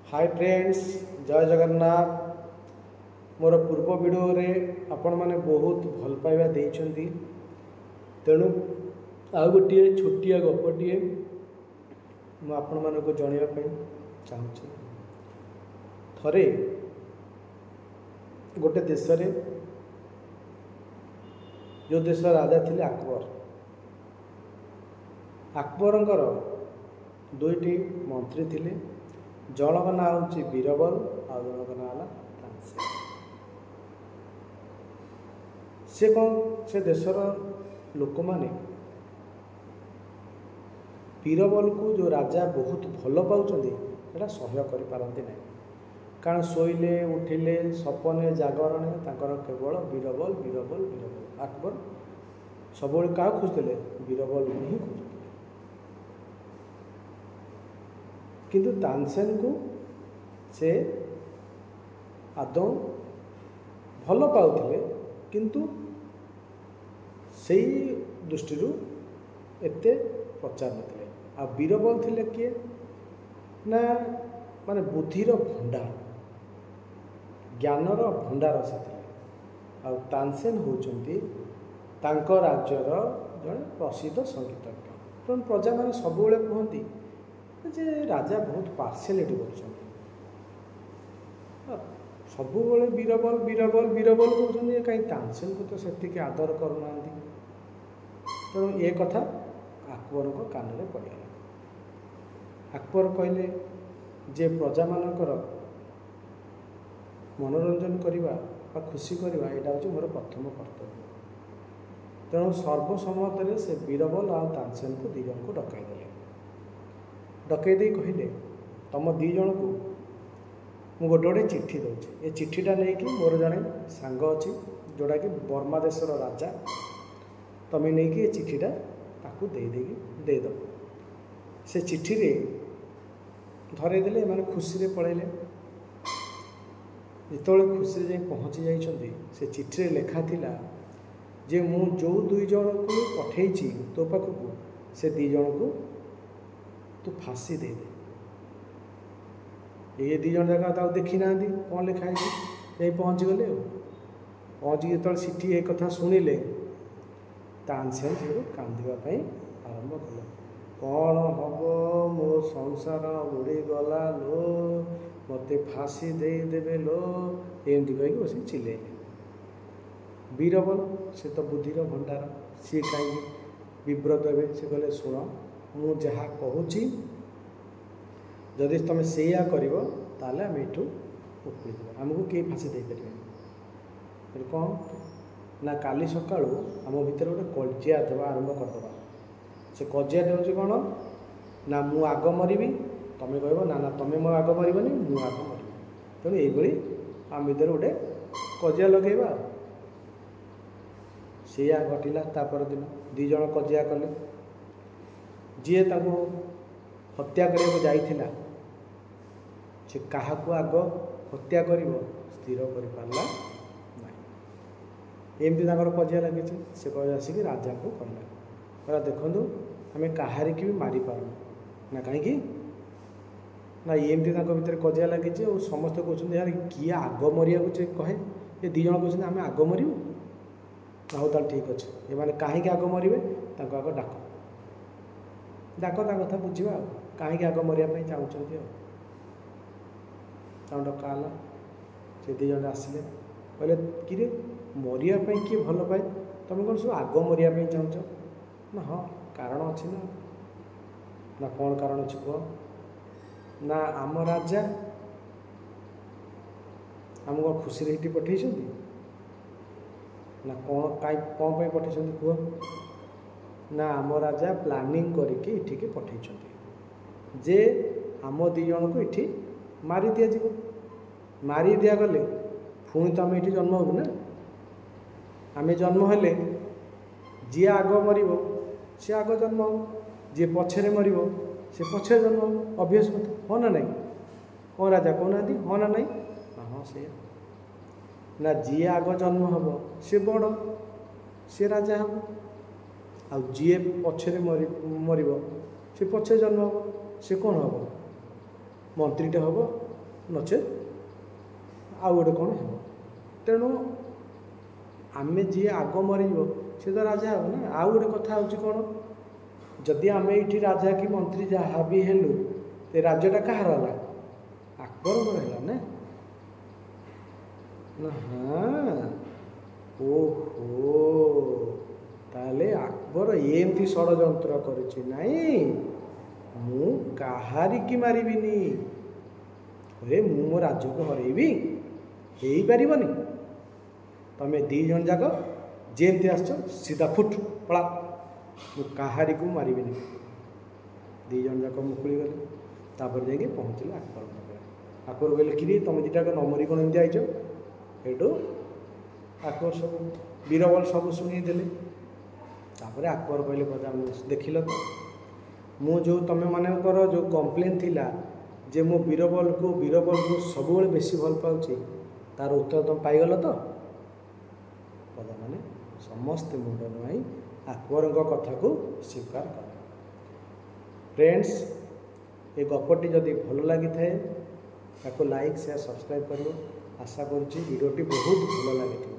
Hi friends, जय जगन्नाथ। मोर पूर्व video रे आपण माने बहुत भल पाइबा देइछंती, तेणु आउ गोटे छोटिया गपटिए मु आपण माने को जणिया पई चाहूछि। थरे गोटे देश रे जो देश राजा थिले अकबर, अकबरंकर दुईटी मंत्री थिले। जनक ना हूँ बीरबल आ जनक ना है तानसेन। से कौन से देशर लोक माने बीरबल को जो राजा बहुत भल पाँच सह्य कर पारती ना, कारण शोले उठिले सपने जागरण तांकर केवल बीरबल बीरबल बीरबल। अकबर सब क्या खोजते बीरबल ही खोजते, किंतु तानसेन को से आदौ भल पाउथिले, किंतु सही दृष्टि एते प्रचार नथिले। आ बीरबल थिले किए ना माने बुद्धिर भंडार, ज्ञानर भंडार से थिले। आ तानसेन होचंती तांको राज्यर जड़े प्रसिद्ध संगीतज्ञ। तेणु प्रजा मैंने सब कहती जे राजा बहुत पार्शियलिटी कर सब बीरबल बीरबल बीरबल कहते कहीं तानसेन को तो से आदर करूना। तेणु ये कथा अकबर को कान में पड़गला। अकबर कहले जे प्रजा मानकर मनोरंजन करवा खुशी करवा यहाँ हूँ मोर प्रथम कर्तव्य। तेणु सर्वसम्मत से बीरबल आ तानसेन को दी जन को डकईदे। डकईदे कहले तुम दी जन को मु गोटे गोटे चिट्ठी दूचे, ये चिट्ठीटा नहीं कि मोर जड़े सांग अच्छी जोड़ा कि बर्मा देशर राजा, तुम्हें नहीं कि ये चिट्ठीटा ताकू देदेव। से चिट्ठी रे धरेदेले मैंने खुशी रे पड़ेले। जिते खुशी जाई पहुँची जाइछंती से चिट्ठी रे लेखा थिला जे मु जो दुई जन को पठेइछि तो पाखकू से दी जन को तू फांसी दे दे। ये दी जन जगह देखी ना कौन लिखाई यही पहुँच गले। पहुँची जो सीठी एक कथा शुणिले तानसेन से कांदवाई आरंभ कले। कौन हम मो संसार उड़ीगला लो, मत फांसी देदेवे लो, एमती कही बस चिल्ले। बीरबल से तो बुद्धिर भंडार, सी कहीं विव्रत हे से कहले शुण मु जहा कहूँ जदि तुम से ताले आम यू उपड़ी देवा, आमको किए फांसी दे पारे। कौन ना काली सका आम भितर गोटे कजिया देवा आरंभ करदे। से कजिया हूँ कौन ना मु आग मरी तुम कह ना ना तुम मो आग मरबनी मु आग मरी। तेणु ये आम भितर गोटे कजिया लगेगा। से घटला तापर दिन दी जन कजिया कले। जी हत्या करने जाइथिला से क्या आग हत्या कर स्थिर कर पारला ना। एमती कजिया लगे से कह आसिक राजा को कहला देखु आम कहार की भी मारी पारूँ ना कहीं ना। एमती भितर कजिया लगी समस्ते कहते यार किए आग मरिया कहे ये दी जन कहते आम आग मरु ना। हो ठीक अच्छे ये मैंने कहीं आग मरवे आग डाक डाक कथा बुझा कहीं आग मरवाई चाहते डकाला। से दी जन आसिले कहले कि मरवाई किए भल पाए तुम कौन सब आग मरवाई चाहूच ना। हाँ कारण अच्छी ना कौन कारण अच्छी कह ना। आम राजा आमको खुशी ये पठे ना कौन कहीं पठे कह ना। आम राजा प्लानिंग करके पठे जे आम दी जन को ये मारी दि जाव। मारी दिया गले पुणी तो आम ये जन्म हबू ना। आम जन्म हेले जी आग मर सी आग जन्म हो, जी पछरे मर से पछरे जन्म हो। अभ्यास कथा हाँ ना नहीं कौन राजा कहना हाँ ना नहीं हाँ से ना। जी आग जन्म हम सी बड़ सी राजा हम आ जी पछरे मर से पछरे जन्म हम से कौन हम मंत्रीटे हम नचे आउ गोटे कौन हो तेणु आमे जी आग मरीज सी तो राजा हे ना। आउ गोटे कथा हूँ कौन जदि आम ये राजा कि मंत्री जहाँ भी हेलु तो राज्यटा कहार है अकबर है ना। हाँ ओहो ताले अकबर एमती षड्यंत्र करिछि नाई मु कहारी की मारिबिनी अरे मु मो राज्य को हरैबी हो पारिबनी तमें दी जन जाक जेमती आस सीधा फुट पड़ा मु कहारी को मारिबिनी दी जन जाक मुकुली गले तापर जाके पहुँचले अकबर पाखे। अकबर कहले कि तुम दुटाक नमरी कौन एमती आइज एटू अकबर सब बीरबल सब शुणीदे तापर अकबर कहले पदा देख तो मु जो तुम मानकर जो कंप्लेन थिला जे मो बीरबल को सब बेसी भल पाऊँ तार उत्तर तुम पाइगल तो पदा माने समस्ते मुंड नुआई अकबर कथा को स्वीकार कर। फ्रेंड्स ये गपटी जदि भल लगी था लाइक शेयर सब्सक्राइब कर आशा करुँची वीडियोटी बहुत भल लगी।